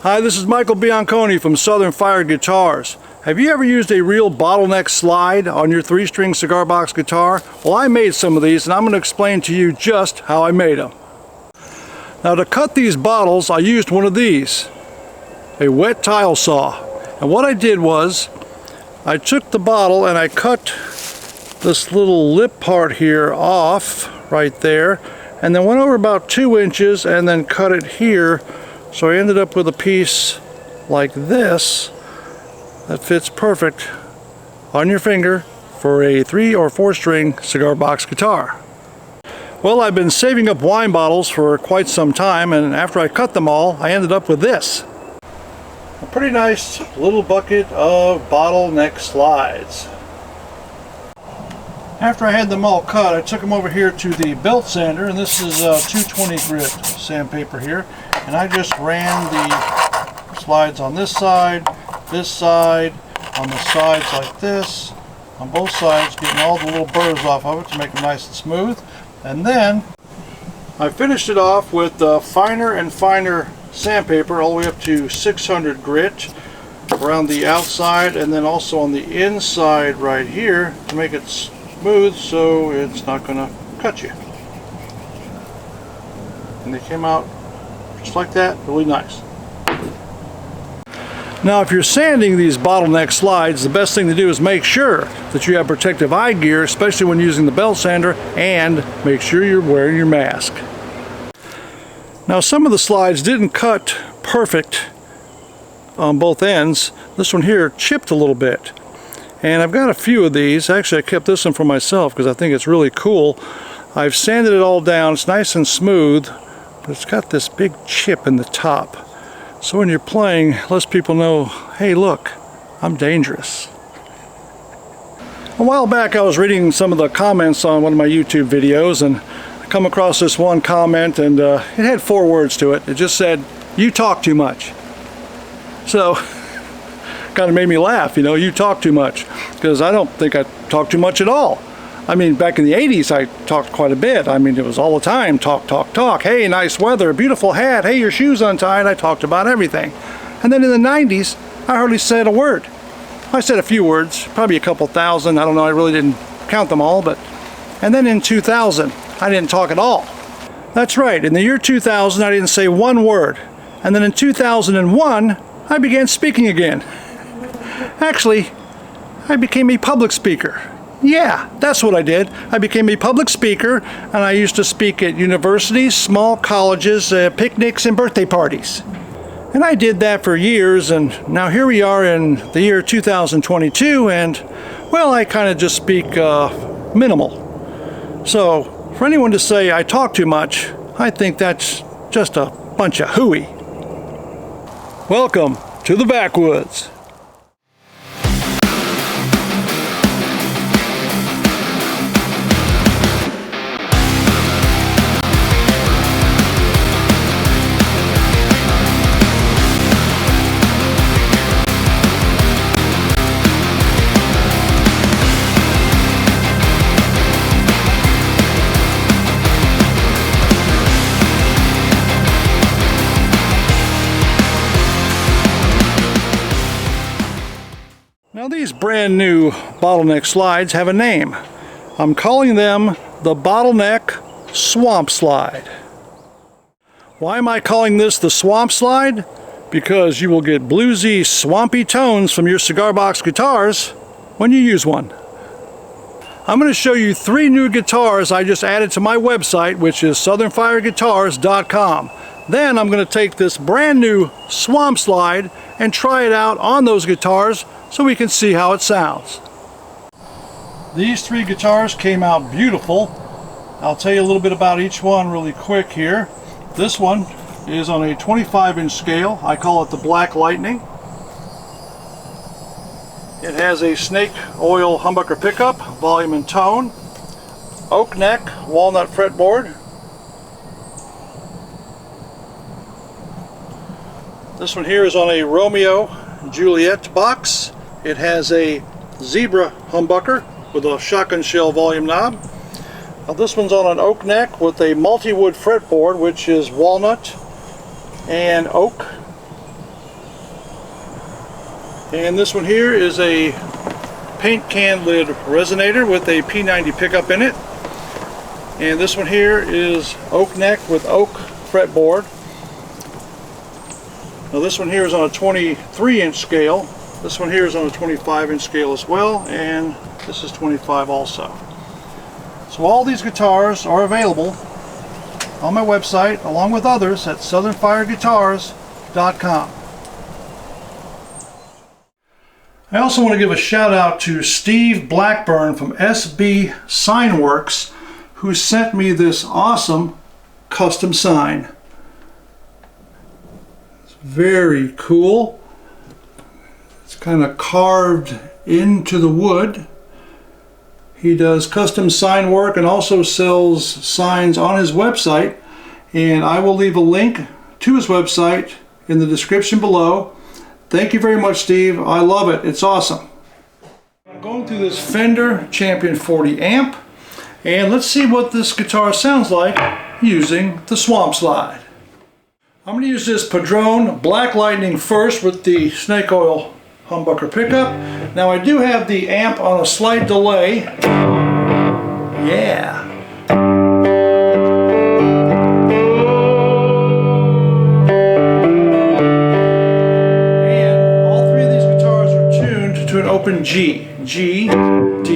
Hi, this is Michael Bianconi from Southern Fire Guitars. Have you ever used a real bottleneck slide on your 3-string cigar box guitar? Well, I made some of these and I'm going to explain to you just how I made them. Now to cut these bottles, I used one of these, a wet tile saw. And what I did was, I took the bottle and I cut this little lip part here off right there, and then went over about 2 inches and then cut it here. So I ended up with a piece like this that fits perfect on your finger for a 3 or 4 string cigar box guitar. Well, I've been saving up wine bottles for quite some time, and after I cut them all, I ended up with this. A pretty nice little bucket of bottleneck slides. After I had them all cut, I took them over here to the belt sander, and this is 220 grit sandpaper here, and I just ran the slides on this side, on the sides like this, on both sides, getting all the little burrs off of it to make them nice and smooth. And then I finished it off with finer and finer sandpaper all the way up to 600 grit around the outside, and then also on the inside right here to make it smooth so it's not going to cut you. And they came out just like that, really nice. Now if you're sanding these bottleneck slides, the best thing to do is make sure that you have protective eye gear, especially when using the belt sander, and make sure you're wearing your mask. Now some of the slides didn't cut perfect on both ends. This one here chipped a little bit. And I've got a few of these. Actually, I kept this one for myself because I think it's really cool. I've sanded it all down. It's nice and smooth, but it's got this big chip in the top. So when you're playing, it lets people know, hey look, I'm dangerous. A while back I was reading some of the comments on one of my YouTube videos, and I come across this one comment, and it had 4 words to it. It just said, "You talk too much." So kind of made me laugh, you know, you talk too much, because I don't think I talk too much at all. I mean, back in the 80s I talked quite a bit. I mean, it was all the time, talk, talk, talk. Hey, nice weather, beautiful hat, hey, your shoe's untied. I talked about everything. And then in the 90s I hardly said a word. I said a few words, probably a couple thousand, I don't know, I really didn't count them all. But and then in 2000 I didn't talk at all. That's right, in the year 2000 I didn't say one word. And then in 2001 I began speaking again. Actually, I became a public speaker. Yeah, that's what I did. I became a public speaker, and I used to speak at universities, small colleges, picnics, and birthday parties. And I did that for years, and now here we are in the year 2022, and, well, I kind of just speak minimal. So, for anyone to say I talk too much, I think that's just a bunch of hooey. Welcome to the backwoods. Now these brand new bottleneck slides have a name. I'm calling them the Bottleneck Swamp Slide. Why am I calling this the Swamp Slide? Because you will get bluesy, swampy tones from your cigar box guitars when you use one. I'm going to show you 3 new guitars I just added to my website, which is southernfireguitars.com. Then I'm going to take this brand new Swamp Slide and try it out on those guitars so we can see how it sounds. These 3 guitars came out beautiful. I'll tell you a little bit about each one really quick here. This one is on a 25-inch scale. I call it the Black Lightning. It has a snake oil humbucker pickup, volume and tone, oak neck, walnut fretboard. This one here is on a Romeo Juliet box. It has a zebra humbucker with a shotgun shell volume knob. Now this one's on an oak neck with a multi-wood fretboard, which is walnut and oak. And this one here is a paint can lid resonator with a P90 pickup in it. And this one here is oak neck with oak fretboard. Now this one here is on a 23-inch scale. This one here is on a 25-inch scale as well, and this is 25 also. So all these guitars are available on my website, along with others, at southernfireguitars.com. I also want to give a shout out to Steve Blackburn from SB Signworks, who sent me this awesome custom sign. It's very cool. It's kind of carved into the wood. He does custom sign work and also sells signs on his website, and I will leave a link to his website in the description below. Thank you very much, Steve. I love it. It's awesome. I'm going through this Fender Champion 40 amp, and let's see what this guitar sounds like using the Swamp Slide. I'm going to use this Padron Black Lightning first with the snake oil humbucker pickup. Now I do have the amp on a slight delay. Yeah. And all three of these guitars are tuned to an open G. G, D, G.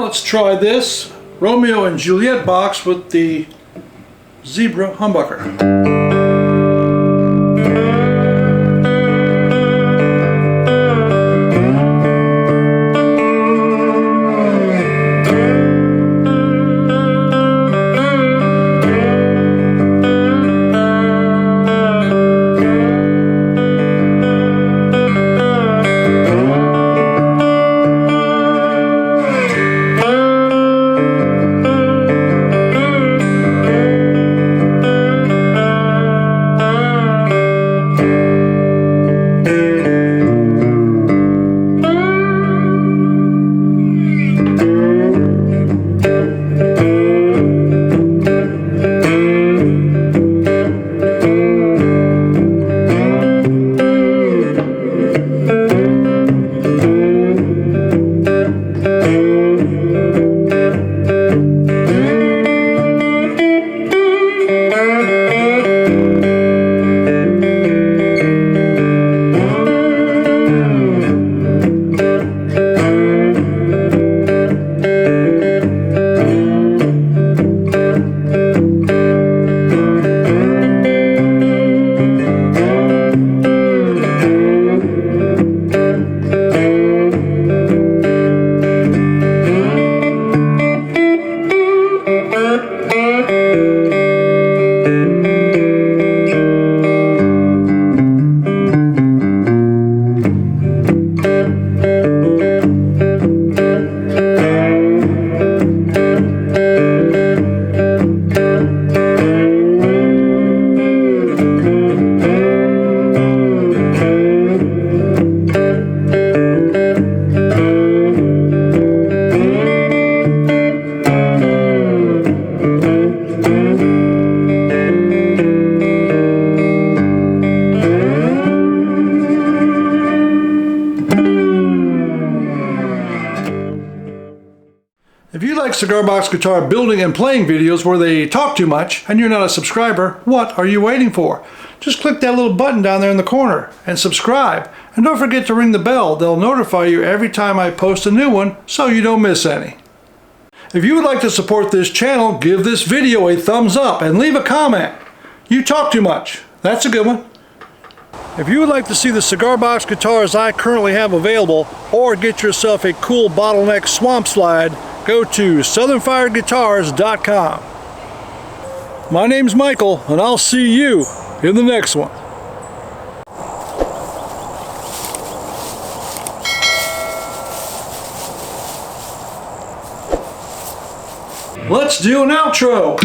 Let's try this Romeo and Juliet box with the Zebra humbucker. cigar box guitar building and playing videos where they talk too much and you're not a subscriber, what are you waiting for? Just click that little button down there in the corner and subscribe. And don't forget to ring the bell. They'll notify you every time I post a new one so you don't miss any. If you would like to support this channel, give this video a thumbs up and leave a comment. You talk too much. That's a good one. If you would like to see the cigar box guitars I currently have available or get yourself a cool Bottleneck Swamp Slide, go to southernfireguitars.com. My name's Michael, and I'll see you in the next one. Let's do an outro.